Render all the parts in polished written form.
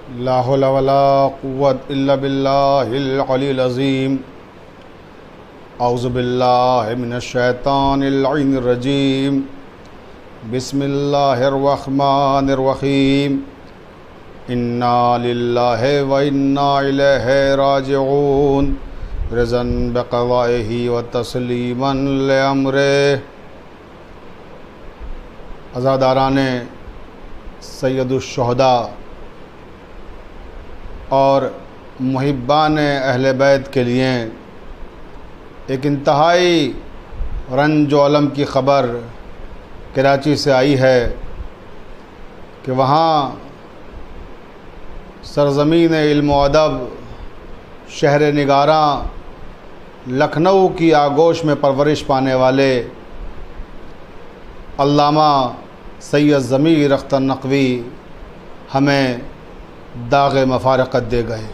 لا حول ولا قوة إلا بالله العلي العظيم أعوذ بالله من الشيطان اللعين الرجيم بسم الله الرحمن الرحيم إنا لله وإنا إليه راجعون رضا بقضائه وتسليما لأمره۔ عزاداران سید الشہداء اور محبان اہل بیت کے لیے ایک انتہائی رنج و الم کی خبر کراچی سے آئی ہے کہ وہاں سرزمین علم و ادب شہر نگاراں لکھنؤ کی آغوش میں پرورش پانے والے علامہ سید ضمیر اختر نقوی ہمیں داغ مفارقت دے گئے۔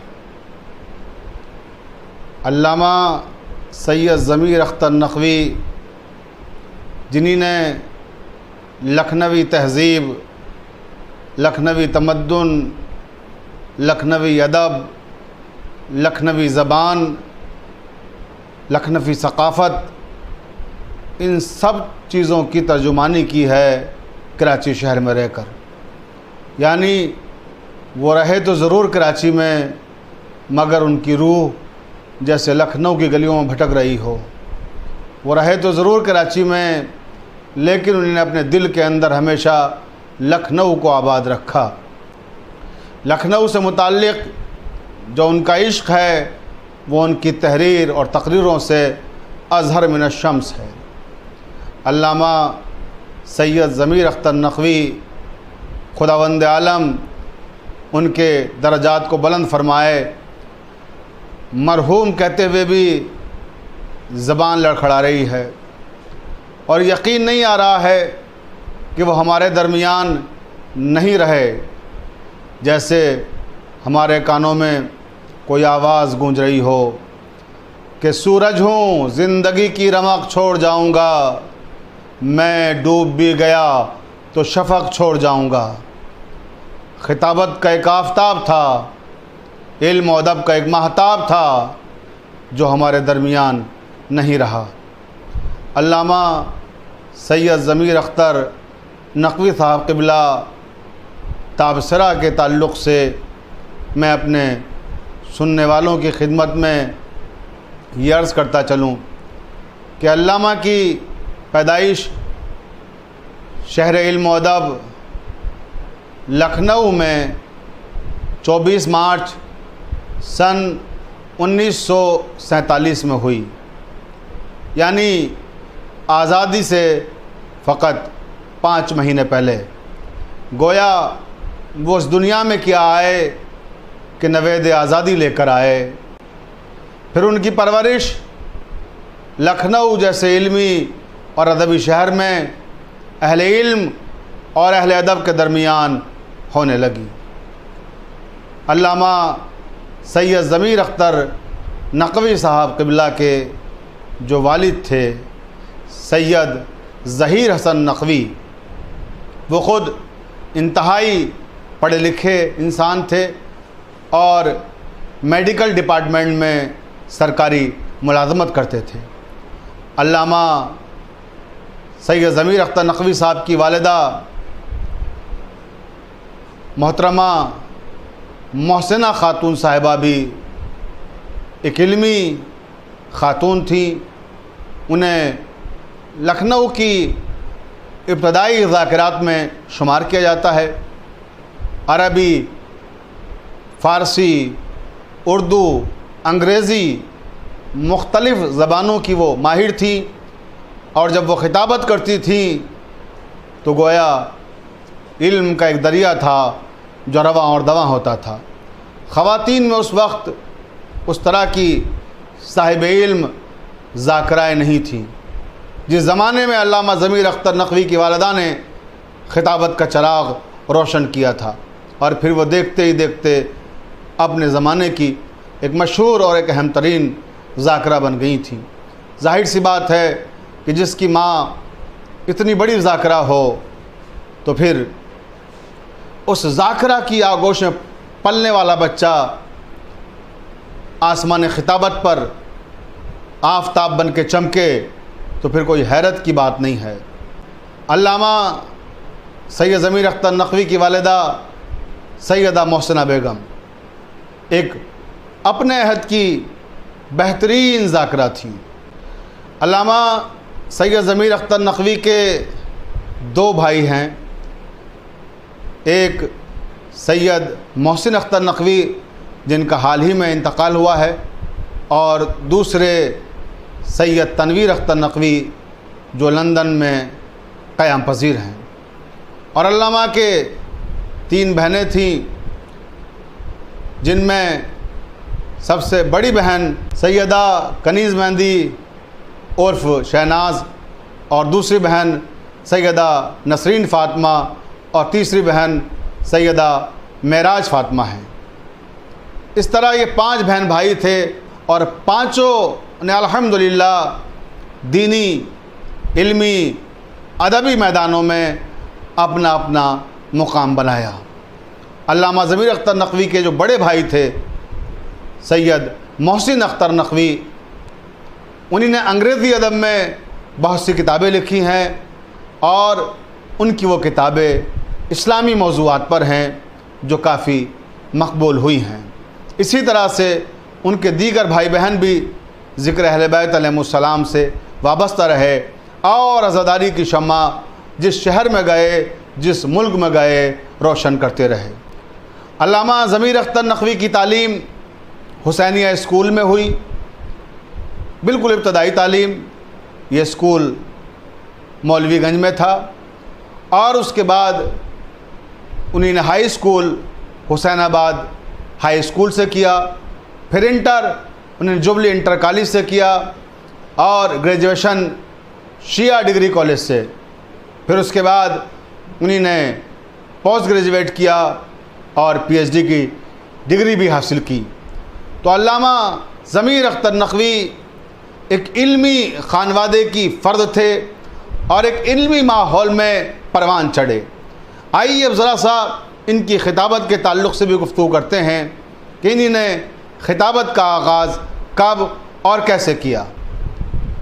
علامہ سید ضمیر اختر نقوی جنہی نے لکھنوی تہذیب، لکھنوی تمدن، لکھنوی ادب، لکھنوی زبان، لکھنوی ثقافت، ان سب چیزوں کی ترجمانی کی ہے کراچی شہر میں رہ کر۔ یعنی وہ رہے تو ضرور کراچی میں، مگر ان کی روح جیسے لکھنؤ کی گلیوں میں بھٹک رہی ہو۔ وہ رہے تو ضرور کراچی میں، لیکن انہوں نے اپنے دل کے اندر ہمیشہ لکھنؤ کو آباد رکھا۔ لکھنؤ سے متعلق جو ان کا عشق ہے وہ ان کی تحریر اور تقریروں سے اظہر من الشمس ہے۔ علامہ سید ضمیر اختر نقوی خداوند عالم ان کے درجات کو بلند فرمائے، مرحوم کہتے ہوئے بھی زبان لڑکھڑا رہی ہے اور یقین نہیں آ رہا ہے کہ وہ ہمارے درمیان نہیں رہے، جیسے ہمارے کانوں میں کوئی آواز گونج رہی ہو کہ سورج ہوں زندگی کی رمق چھوڑ جاؤں گا، میں ڈوب بھی گیا تو شفق چھوڑ جاؤں گا۔ خطابت کا ایک آفتاب تھا، علم و ادب کا ایک مہتاب تھا جو ہمارے درمیان نہیں رہا۔ علامہ سید ضمیر اختر نقوی صاحب قبلہ تابصرہ کے تعلق سے میں اپنے سننے والوں کی خدمت میں یہ عرض کرتا چلوں کہ علامہ کی پیدائش شہر علم و ادب لکھنؤ میں 24 مارچ سن 1947 میں ہوئی، یعنی آزادی سے فقط 5 مہینے پہلے۔ گویا وہ اس دنیا میں کیا آئے کہ نوید آزادی لے کر آئے۔ پھر ان کی پرورش لکھنؤ جیسے علمی اور ادبی شہر میں اہل علم اور اہل ادب کے درمیان ہونے لگی۔ علامہ سید ضمیر اختر نقوی صاحب قبلہ کے جو والد تھے سید ظہیر حسن نقوی، وہ خود انتہائی پڑھے لکھے انسان تھے اور میڈیکل ڈپارٹمنٹ میں سرکاری ملازمت کرتے تھے۔ علامہ سید ضمیر اختر نقوی صاحب کی والدہ محترمہ محسنہ خاتون صاحبہ بھی ایک علمی خاتون تھیں۔ انہیں لکھنؤ کی ابتدائی ذاکرات میں شمار کیا جاتا ہے۔ عربی، فارسی، اردو، انگریزی مختلف زبانوں کی وہ ماہر تھیں، اور جب وہ خطابت کرتی تھیں تو گویا علم کا ایک دریا تھا جو رواں اور دواں ہوتا تھا۔ خواتین میں اس وقت اس طرح کی صاحب علم ذاکرائیں نہیں تھیں۔ جس زمانے میں علامہ ضمیر اختر نقوی کی والدہ نے خطابت کا چراغ روشن کیا تھا، اور پھر وہ دیکھتے ہی دیکھتے اپنے زمانے کی ایک مشہور اور ایک اہم ترین ذاکرہ بن گئی تھیں۔ ظاہر سی بات ہے کہ جس کی ماں اتنی بڑی ذاکرہ ہو تو پھر اس ذاکرہ کی آغوش میں پلنے والا بچہ آسمان خطابت پر آفتاب بن کے چمکے تو پھر کوئی حیرت کی بات نہیں ہے۔ علامہ سید ضمیر اختر نقوی کی والدہ سیدہ محسنہ بیگم ایک اپنے عہد کی بہترین ذاکرہ تھیں۔ علامہ سید ضمیر اختر نقوی کے دو بھائی ہیں، ایک سید محسن اختر نقوی جن کا حال ہی میں انتقال ہوا ہے، اور دوسرے سید تنویر اختر نقوی جو لندن میں قیام پذیر ہیں۔ اور علامہ کے 3 بہنیں تھیں، جن میں سب سے بڑی بہن سیدہ کنیز مہندی عرف شہناز، اور دوسری بہن سیدہ نسرین فاطمہ، اور تیسری بہن سیدہ معراج فاطمہ ہیں۔ اس طرح یہ 5 بہن بھائی تھے، اور پانچوں نے الحمدللہ دینی، علمی، ادبی میدانوں میں اپنا اپنا مقام بنایا۔ علامہ ضمیر اختر نقوی کے جو بڑے بھائی تھے سید محسن اختر نقوی، انہی نے انگریزی ادب میں بہت سی کتابیں لکھی ہیں، اور ان کی وہ کتابیں اسلامی موضوعات پر ہیں جو کافی مقبول ہوئی ہیں۔ اسی طرح سے ان کے دیگر بھائی بہن بھی ذکر اہل بیت علیہ السلام سے وابستہ رہے، اور عزاداری کی شمع جس شہر میں گئے، جس ملک میں گئے، روشن کرتے رہے۔ علامہ ضمیر اختر نقوی کی تعلیم حسینیہ اسکول میں ہوئی، بالکل ابتدائی تعلیم۔ یہ اسکول مولوی گنج میں تھا، اور اس کے بعد انہیں ہائی اسکول حسین آباد ہائی اسکول سے کیا، پھر انٹر انہیں جوبلی انٹر کالج سے کیا، اور گریجویشن شیعہ ڈگری کالج سے، پھر اس کے بعد انہیں نے پوسٹ گریجویٹ کیا اور پی ایچ ڈی کی ڈگری بھی حاصل کی۔ تو علامہ ضمیر اختر نقوی ایک علمی خانوادے کی فرد تھے، اور ایک علمی ماحول میں پروان چڑھے۔ آئیے اب ذرا سا ان کی خطابت کے تعلق سے بھی گفتگو کرتے ہیں کہ انہی نے خطابت کا آغاز کب اور کیسے کیا۔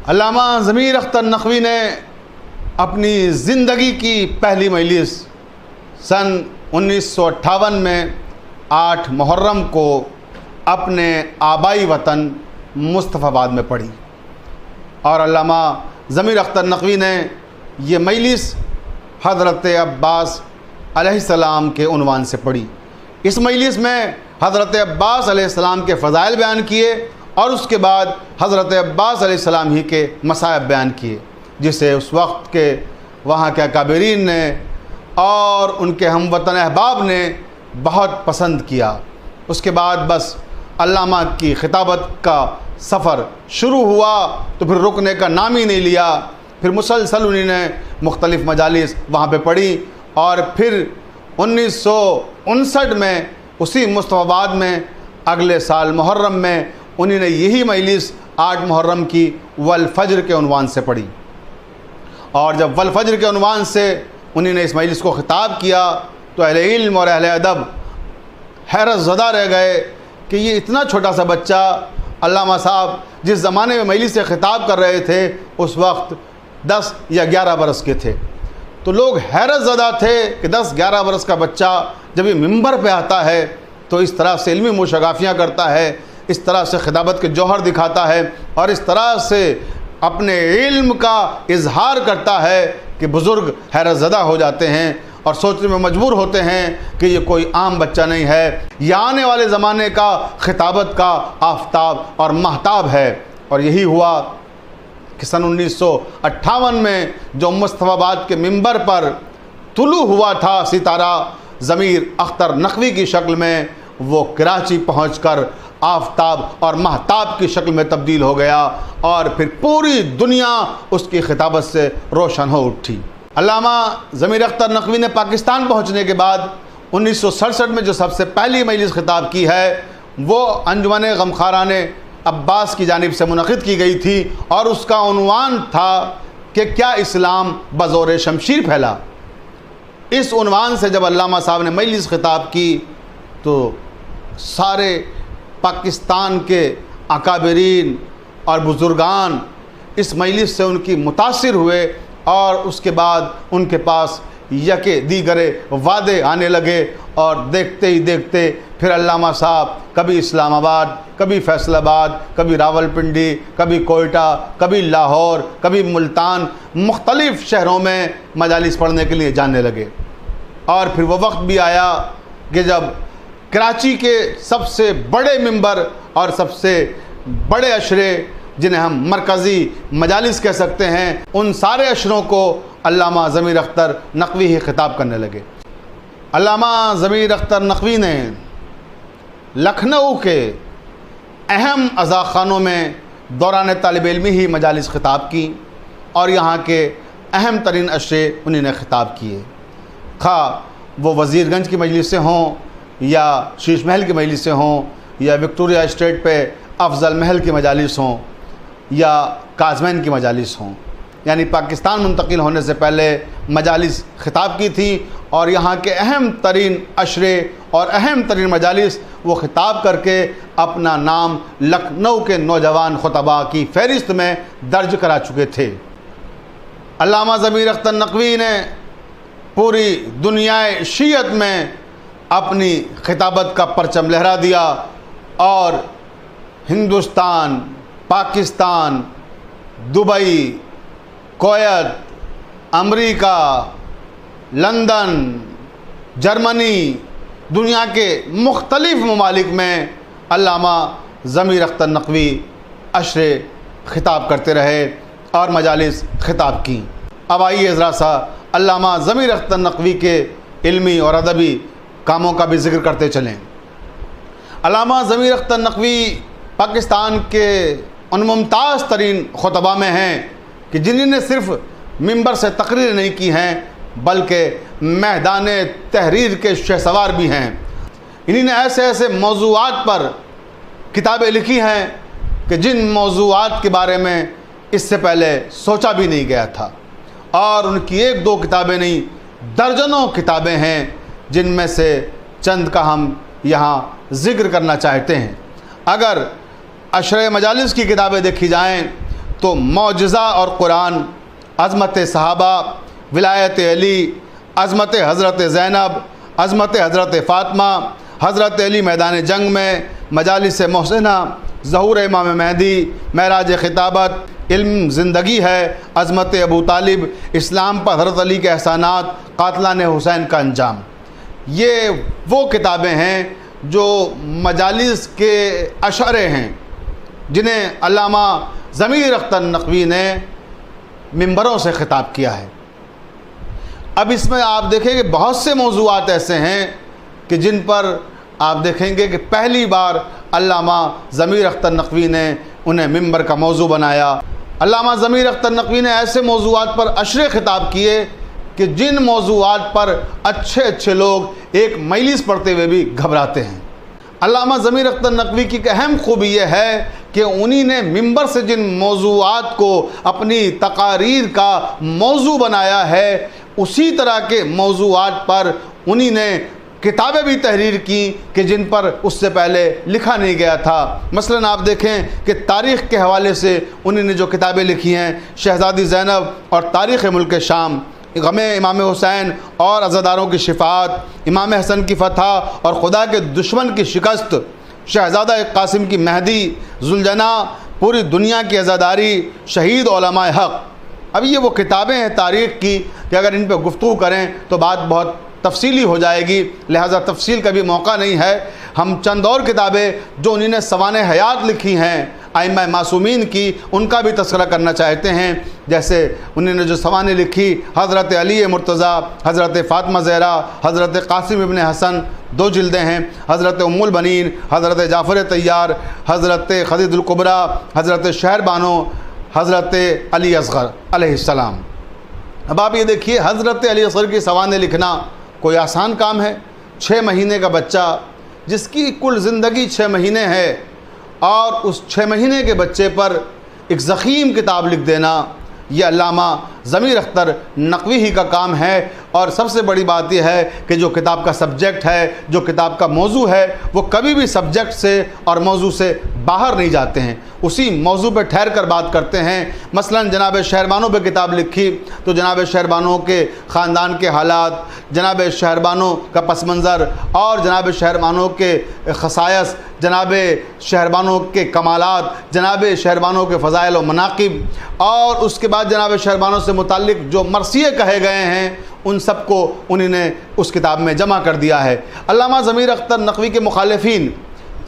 علامہ ضمیر اختر نقوی نے اپنی زندگی کی پہلی مجلس سن 1958 میں 8 محرم کو اپنے آبائی وطن مصطفی آباد میں پڑھی، اور علامہ ضمیر اختر نقوی نے یہ مجلس حضرت عباس علیہ السلام کے عنوان سے پڑھی۔ اس مجلس میں حضرت عباس علیہ السلام کے فضائل بیان کیے، اور اس کے بعد حضرت عباس علیہ السلام ہی کے مصائب بیان کیے، جسے اس وقت کے وہاں کے اکابرین نے اور ان کے ہم وطن احباب نے بہت پسند کیا۔ اس کے بعد بس علامہ کی خطابت کا سفر شروع ہوا تو پھر رکنے کا نام ہی نہیں لیا۔ پھر مسلسل انہوں نے مختلف مجالس وہاں پہ پڑھی، اور پھر 1959 میں اسی مصطفی آباد میں اگلے سال محرم میں انہوں نے یہی مجلس 8 محرم کی والفجر کے عنوان سے پڑھی، اور جب والفجر کے عنوان سے انہوں نے اس مجلس کو خطاب کیا تو اہل علم اور اہل ادب حیرت زدہ رہ گئے کہ یہ اتنا چھوٹا سا بچہ، علامہ صاحب جس زمانے میں مجلس سے خطاب کر رہے تھے اس وقت 10 یا 11 برس کے تھے، تو لوگ حیرت زدہ تھے کہ 10-11 برس کا بچہ جب یہ ممبر پہ آتا ہے تو اس طرح سے علمی مشاغافیاں کرتا ہے، اس طرح سے خطابت کے جوہر دکھاتا ہے، اور اس طرح سے اپنے علم کا اظہار کرتا ہے کہ بزرگ حیرت زدہ ہو جاتے ہیں اور سوچنے میں مجبور ہوتے ہیں کہ یہ کوئی عام بچہ نہیں ہے، یہ آنے والے زمانے کا خطابت کا آفتاب اور مہتاب ہے۔ اور یہی ہوا کہ سن 1958 میں جو مصطفی آباد کے ممبر پر طلوع ہوا تھا ستارہ ضمیر اختر نقوی کی شکل میں، وہ کراچی پہنچ کر آفتاب اور مہتاب کی شکل میں تبدیل ہو گیا، اور پھر پوری دنیا اس کی خطابت سے روشن ہو اٹھی۔ علامہ ضمیر اختر نقوی نے پاکستان پہنچنے کے بعد 1967 میں جو سب سے پہلی مجلس خطاب کی ہے وہ انجمن غمخواران عباس کی جانب سے منعقد کی گئی تھی، اور اس کا عنوان تھا کہ کیا اسلام بزور شمشیر پھیلا۔ اس عنوان سے جب علامہ صاحب نے مجلس خطاب کی تو سارے پاکستان کے اکابرین اور بزرگان اس مجلس سے ان کی متاثر ہوئے اور اس کے بعد ان کے پاس یکے دیگرے وعدے آنے لگے اور دیکھتے ہی دیکھتے پھر علامہ صاحب کبھی اسلام آباد، کبھی فیصل آباد، کبھی راول پنڈی، کبھی کوئٹہ، کبھی لاہور، کبھی ملتان، مختلف شہروں میں مجالس پڑھنے کے لیے جانے لگے۔ اور پھر وہ وقت بھی آیا کہ جب کراچی کے سب سے بڑے ممبر اور سب سے بڑے عشرے جنہیں ہم مرکزی مجالس کہہ سکتے ہیں، ان سارے عشروں کو علامہ ضمیر اختر نقوی ہی خطاب کرنے لگے۔ علامہ ضمیر اختر نقوی نے لکھنؤ کے اہم عزاخانوں میں دوران طالب علمی ہی مجالس خطاب کی اور یہاں کے اہم ترین عشرے انہیں نے خطاب کیے، خواہ وہ وزیر گنج کی مجلسیں ہوں یا شیش محل کی مجلسیں ہوں یا وکٹوریہ اسٹیٹ پہ افضل محل کی مجالس ہوں یا کازمین کی مجالس ہوں، یعنی پاکستان منتقل ہونے سے پہلے مجالس خطاب کی تھی اور یہاں کے اہم ترین عشرے اور اہم ترین مجالس وہ خطاب کر کے اپنا نام لکھنؤ کے نوجوان خطباء کی فہرست میں درج کرا چکے تھے۔ علامہ ضمیر اختر نقوی نے پوری دنیائے شیعت میں اپنی خطابت کا پرچم لہرا دیا اور ہندوستان، پاکستان، دبئی، کویت، امریکہ، لندن، جرمنی، دنیا کے مختلف ممالک میں علامہ ضمیر اختر نقوی عشرے خطاب کرتے رہے اور مجالس خطاب کی۔ اب آئیے ذرا سا علامہ ضمیر اختر نقوی کے علمی اور ادبی کاموں کا بھی ذکر کرتے چلیں۔ علامہ ضمیر اختر نقوی پاکستان کے ان ممتاز ترین خطباء میں ہیں کہ جنہوں نے صرف ممبر سے تقریر نہیں کی ہیں بلکہ میدان تحریر کے شہسوار بھی ہیں۔ انہوں نے ایسے ایسے موضوعات پر کتابیں لکھی ہیں کہ جن موضوعات کے بارے میں اس سے پہلے سوچا بھی نہیں گیا تھا، اور ان کی ایک دو کتابیں نہیں درجنوں کتابیں ہیں جن میں سے چند کا ہم یہاں ذکر کرنا چاہتے ہیں۔ اگر عشرہ مجالس کی کتابیں دیکھی جائیں تو معجزہ اور قرآن، عظمت صحابہ، ولایت علی، عظمت حضرت زینب، عظمت حضرت فاطمہ، حضرت علی میدان جنگ میں، مجالس محسنہ، ظہور امام مہدی، معراج خطابت، علم زندگی ہے، عظمت ابو طالب، اسلام پر حضرت علی کے احسانات، قاتلان حسین کا انجام، یہ وہ کتابیں ہیں جو مجالس کے اشعرے ہیں جنہیں علامہ ضمیر اختر نقوی نے ممبروں سے خطاب کیا ہے۔ اب اس میں آپ دیکھیں کہ بہت سے موضوعات ایسے ہیں کہ جن پر آپ دیکھیں گے کہ پہلی بار علامہ ضمیر اختر نقوی نے انہیں ممبر کا موضوع بنایا۔ علامہ ضمیر اختر نقوی نے ایسے موضوعات پر عشرے خطاب کیے کہ جن موضوعات پر اچھے اچھے لوگ ایک مجلس پڑھتے ہوئے بھی گھبراتے ہیں۔ علامہ ضمیر اختر نقوی کی ایک اہم خوبی یہ ہے کہ انہی نے ممبر سے جن موضوعات کو اپنی تقاریر کا موضوع بنایا ہے اسی طرح کے موضوعات پر انہی نے کتابیں بھی تحریر کی کہ جن پر اس سے پہلے لکھا نہیں گیا تھا۔ مثلا آپ دیکھیں کہ تاریخ کے حوالے سے انہی نے جو کتابیں لکھی ہیں، شہزادی زینب اور تاریخ ملک شام، غم امام حسین اور عزاداروں کی شفاعت، امام حسن کی فتح اور خدا کے دشمن کی شکست، شہزادہ قاسم کی مہدی، ذوالجناح، پوری دنیا کی عزاداری، شہید علماء حق۔ اب یہ وہ کتابیں ہیں تاریخ کی کہ اگر ان پہ گفتگو کریں تو بات بہت تفصیلی ہو جائے گی، لہذا تفصیل کا بھی موقع نہیں ہے۔ ہم چند اور کتابیں جو انہوں نے سوانح حیات لکھی ہیں ائمہ معصومین کی، ان کا بھی تذکرہ کرنا چاہتے ہیں۔ جیسے انہوں نے جو سوانح لکھی حضرت علی مرتضیٰ، حضرت فاطمہ زہرا، حضرت قاسم ابن حسن، 2 جلدیں ہیں، حضرت ام البنین، حضرت جعفر طیار، حضرت خدیجہ الکبریٰ، حضرت شہر بانو، حضرت علی اصغر علیہ السلام۔ اب آپ یہ دیکھیے حضرت علی اصغر کی سوانح لکھنا کوئی آسان کام ہے؟ 6 مہینے کا بچہ جس کی کل زندگی 6 مہینے ہے اور اس 6 مہینے کے بچے پر ایک ضخیم کتاب لکھ دینا، یہ علامہ ضمیر اختر نقوی ہی کا کام ہے۔ اور سب سے بڑی بات یہ ہے کہ جو کتاب کا سبجیکٹ ہے، جو کتاب کا موضوع ہے، وہ کبھی بھی سبجیکٹ سے اور موضوع سے باہر نہیں جاتے ہیں، اسی موضوع پہ ٹھہر کر بات کرتے ہیں۔ مثلا جناب شہربانو پہ کتاب لکھی تو جناب شہربانو کے خاندان کے حالات، جناب شہربانو کا پس منظر اور جناب شہربانو کے خصائص، جناب شہربانو کے کمالات، جناب شہربانو کے فضائل و مناقب، اور اس کے بعد جناب شہربانو سے متعلق جو مرثیے کہے گئے ہیں ان سب کو انہوں نے اس کتاب میں جمع کر دیا ہے۔ علامہ ضمیر اختر نقوی کے مخالفین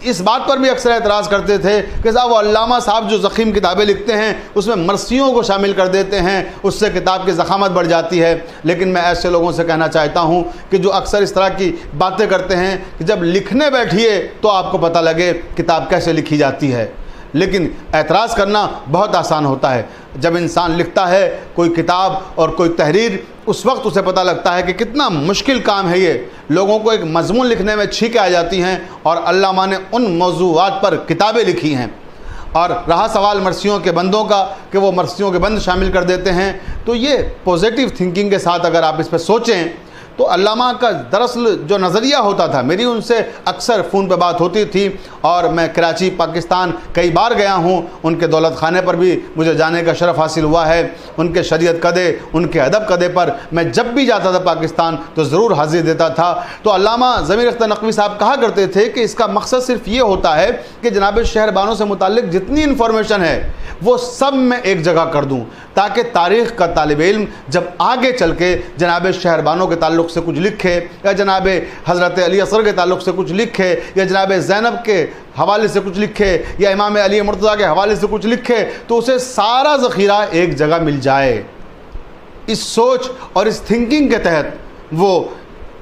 اس بات پر بھی اکثر اعتراض کرتے تھے کہ صاحب وہ علامہ صاحب جو ضخیم کتابیں لکھتے ہیں اس میں مرثیوں کو شامل کر دیتے ہیں، اس سے کتاب کی ضخامت بڑھ جاتی ہے۔ لیکن میں ایسے لوگوں سے کہنا چاہتا ہوں کہ جو اکثر اس طرح کی باتیں کرتے ہیں کہ جب لکھنے بیٹھیے تو آپ کو پتہ لگے کتاب کیسے لکھی جاتی ہے، لیکن اعتراض کرنا بہت آسان ہوتا ہے۔ جب انسان لکھتا ہے کوئی کتاب اور کوئی تحریر، اس وقت اسے پتہ لگتا ہے کہ کتنا مشکل کام ہے یہ۔ لوگوں کو ایک مضمون لکھنے میں چھینکیں آ جاتی ہیں اور علامہ نے ان موضوعات پر کتابیں لکھی ہیں۔ اور رہا سوال مرثیوں کے بندوں کا کہ وہ مرثیوں کے بند شامل کر دیتے ہیں، تو یہ پوزیٹیو تھنکنگ کے ساتھ اگر آپ اس پہ سوچیں تو علامہ کا دراصل جو نظریہ ہوتا تھا، میری ان سے اکثر فون پہ بات ہوتی تھی اور میں کراچی پاکستان کئی بار گیا ہوں، ان کے دولت خانے پر بھی مجھے جانے کا شرف حاصل ہوا ہے، ان کے شریعت قدے، ان کے ادب قدے پر میں جب بھی جاتا تھا پاکستان تو ضرور حاضری دیتا تھا۔ تو علامہ ضمیر اختر نقوی صاحب کہا کرتے تھے کہ اس کا مقصد صرف یہ ہوتا ہے کہ جناب شہربانو سے متعلق جتنی انفارمیشن ہے وہ سب میں ایک جگہ کر دوں، تاکہ تاریخ کا طالب علم جب آگے چل کے جناب شہربانو کے تعلق سے کچھ لکھے یا جناب حضرت علی اصغر کے تعلق سے کچھ لکھے یا جناب زینب کے حوالے سے کچھ لکھے یا امام علی مرتضیٰ کے حوالے سے کچھ لکھے تو اسے سارا ذخیرہ ایک جگہ مل جائے۔ اس سوچ اور اس تھنکنگ کے تحت وہ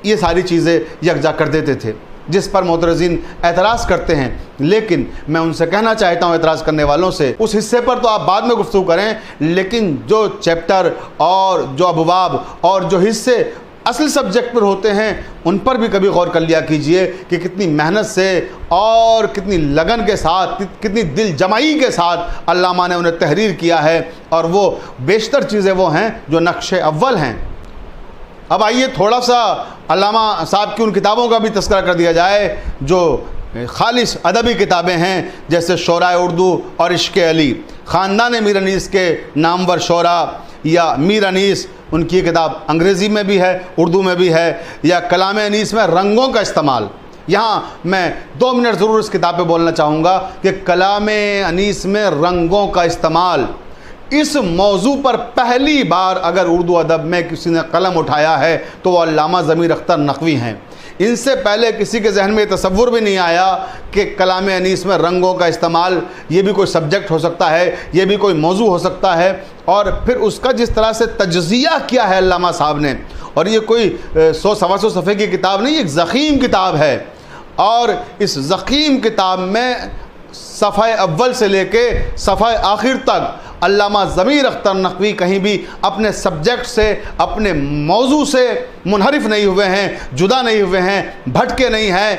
یہ ساری چیزیں یکجا کر دیتے تھے، جس پر معترضین اعتراض کرتے ہیں۔ لیکن میں ان سے کہنا چاہتا ہوں اعتراض کرنے والوں سے، اس حصے پر تو آپ بعد میں گفتگو کریں، لیکن جو چیپٹر اور جو ابواب اور جو حصے اصل سبجیکٹ پر ہوتے ہیں ان پر بھی کبھی غور کر لیا کیجئے کہ کتنی محنت سے اور کتنی لگن کے ساتھ، کتنی دل جمعی کے ساتھ علامہ نے انہیں تحریر کیا ہے، اور وہ بیشتر چیزیں وہ ہیں جو نقش اول ہیں۔ اب آئیے تھوڑا سا علامہ صاحب کی ان کتابوں کا بھی تذکرہ کر دیا جائے جو خالص ادبی کتابیں ہیں، جیسے شعراء اردو اور عشق علی، خاندان میر انیس کے نامور شعراء یا میر انیس، ان کی کتاب انگریزی میں بھی ہے، اردو میں بھی ہے، یا کلام انیس میں رنگوں کا استعمال۔ یہاں میں 2 منٹ ضرور اس کتاب پہ بولنا چاہوں گا کہ کلام انیس میں رنگوں کا استعمال، اس موضوع پر پہلی بار اگر اردو ادب میں کسی نے قلم اٹھایا ہے تو وہ علامہ ضمیر اختر نقوی ہیں۔ ان سے پہلے کسی کے ذہن میں یہ تصور بھی نہیں آیا کہ کلام انیس میں رنگوں کا استعمال یہ بھی کوئی سبجیکٹ ہو سکتا ہے، یہ بھی کوئی موضوع ہو سکتا ہے، اور پھر اس کا جس طرح سے تجزیہ کیا ہے علامہ صاحب نے، اور یہ کوئی 100-125 صفحے کی کتاب نہیں، ایک ضخیم کتاب ہے، اور اس ضخیم کتاب میں صفحہ اول سے لے کے صفحہ آخر تک علامہ ضمیر اختر نقوی کہیں بھی اپنے سبجیکٹ سے، اپنے موضوع سے منحرف نہیں ہوئے ہیں، جدا نہیں ہوئے ہیں، بھٹکے نہیں ہیں۔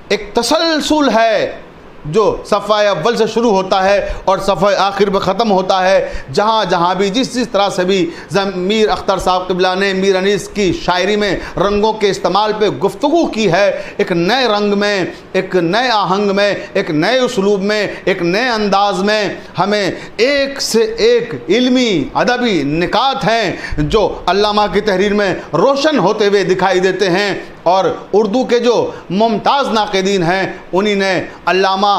ایک تسلسل ہے جو صفحہ اول سے شروع ہوتا ہے اور صفحہ آخر پہ ختم ہوتا ہے، جہاں جہاں بھی جس طرح سے بھی ضمیر اختر صاحب قبلہ نے میر انیس کی شاعری میں رنگوں کے استعمال پہ گفتگو کی ہے، ایک نئے رنگ میں، ایک نئے آہنگ میں، ایک نئے اسلوب میں، ایک نئے انداز میں، ہمیں ایک سے ایک علمی ادبی نکات ہیں جو علامہ کی تحریر میں روشن ہوتے ہوئے دکھائی دیتے ہیں، اور اردو کے جو ممتاز ناقدین ہیں انہی نے علامہ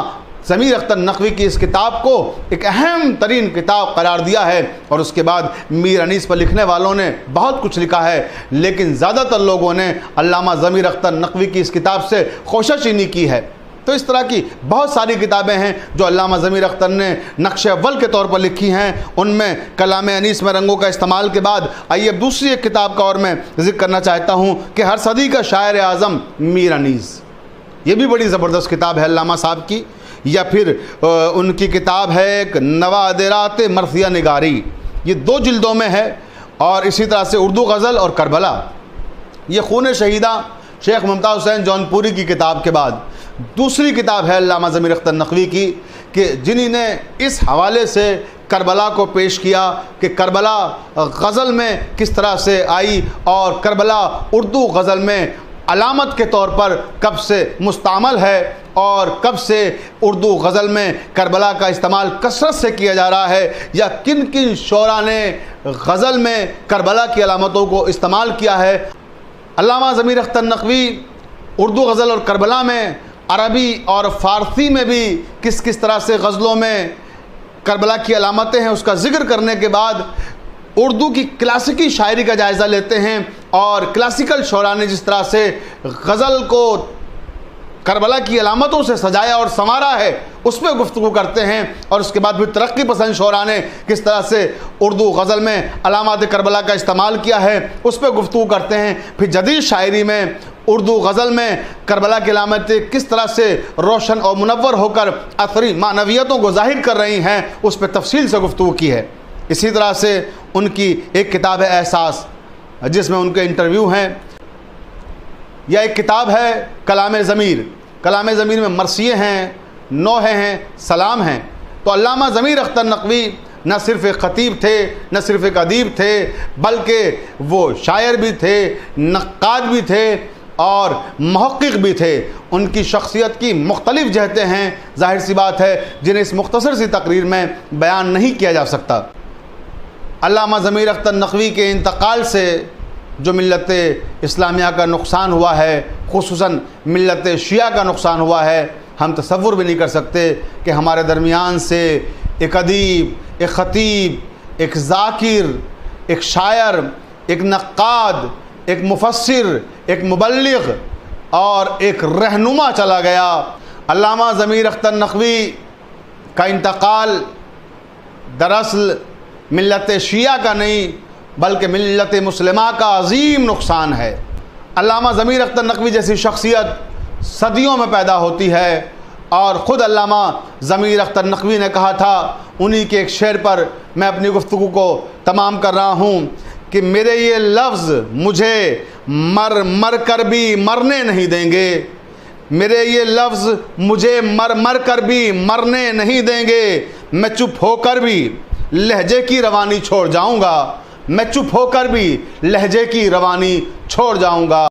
ضمیر اختر نقوی کی اس کتاب کو ایک اہم ترین کتاب قرار دیا ہے۔ اور اس کے بعد میر انیس پر لکھنے والوں نے بہت کچھ لکھا ہے، لیکن زیادہ تر لوگوں نے علامہ ضمیر اختر نقوی کی اس کتاب سے خوشش ہی نہیں کی ہے۔ تو اس طرح کی بہت ساری کتابیں ہیں جو علامہ ضمیر اختر نے نقش اول کے طور پر لکھی ہیں، ان میں کلام انیس میں رنگوں کا استعمال کے بعد آئیے دوسری ایک کتاب کا اور میں ذکر کرنا چاہتا ہوں کہ ہر صدی کا شاعر اعظم میر انیس، یہ بھی بڑی زبردست کتاب ہے علامہ صاحب کی۔ یا پھر ان کی کتاب ہے ایک نوادرات مرثیہ نگاری، یہ 2 جلدوں میں ہے، اور اسی طرح سے اردو غزل اور کربلا، یہ خون شہیدہ شیخ ممتاز حسین جونپوری کی کتاب کے بعد دوسری کتاب ہے علامہ ضمیر اختر نقوی کی، کہ جنہی نے اس حوالے سے کربلا کو پیش کیا کہ کربلا غزل میں کس طرح سے آئی اور کربلا اردو غزل میں علامت کے طور پر کب سے مستعمل ہے اور کب سے اردو غزل میں کربلا کا استعمال کثرت سے کیا جا رہا ہے، یا کن کن شعراء نے غزل میں کربلا کی علامتوں کو استعمال کیا ہے۔ علامہ ضمیر اختر نقوی اردو غزل اور کربلا میں، عربی اور فارسی میں بھی کس کس طرح سے غزلوں میں کربلا کی علامتیں ہیں اس کا ذکر کرنے کے بعد اردو کی کلاسیکی شاعری کا جائزہ لیتے ہیں اور کلاسیکل شعراء نے جس طرح سے غزل کو کربلا کی علامتوں سے سجایا اور سنوارا ہے اس پہ گفتگو کرتے ہیں، اور اس کے بعد پھر ترقی پسند شعراء نے کس طرح سے اردو غزل میں علامات کربلا کا استعمال کیا ہے اس پہ گفتگو کرتے ہیں۔ پھر جدید شاعری میں اردو غزل میں کربلا کی علامتیں کس طرح سے روشن اور منور ہو کر اثری معنویتوں کو ظاہر کر رہی ہیں اس پہ تفصیل سے گفتگو کی ہے۔ اسی طرح سے ان کی ایک کتاب ہے احساس، جس میں ان کے انٹرویو ہیں، یا ایک کتاب ہے کلام ضمیر۔ کلام ضمیر میں مرثیے ہیں، نوحے ہیں، سلام ہیں۔ تو علامہ ضمیر اختر نقوی نہ صرف ایک خطیب تھے، نہ صرف ایک ادیب تھے، بلکہ وہ شاعر بھی تھے، نقاد بھی تھے اور محقق بھی تھے۔ ان کی شخصیت کی مختلف جہتیں ہیں، ظاہر سی بات ہے، جنہیں اس مختصر سی تقریر میں بیان نہیں کیا جا سکتا۔ علامہ ضمیر اختر نقوی کے انتقال سے جو ملت اسلامیہ کا نقصان ہوا ہے، خصوصاً ملت شیعہ کا نقصان ہوا ہے، ہم تصور بھی نہیں کر سکتے کہ ہمارے درمیان سے ایک ادیب، ایک خطیب، ایک ذاکر، ایک شاعر، ایک نقاد، ایک مفسر، ایک مبلغ اور ایک رہنما چلا گیا۔ علامہ ضمیر اختر نقوی کا انتقال دراصل ملت شیعہ کا نہیں بلکہ ملت مسلمہ کا عظیم نقصان ہے۔ علامہ ضمیر اختر نقوی جیسی شخصیت صدیوں میں پیدا ہوتی ہے، اور خود علامہ ضمیر اختر نقوی نے کہا تھا، انہی کے ایک شعر پر میں اپنی گفتگو کو تمام کر رہا ہوں کہ میرے یہ لفظ مجھے مر مر کر بھی مرنے نہیں دیں گے، میرے یہ لفظ مجھے مر مر کر بھی مرنے نہیں دیں گے، میں چپ ہو کر بھی لہجے کی روانی چھوڑ جاؤں گا، میں چپ ہو کر بھی لہجے کی روانی چھوڑ جاؤں گا۔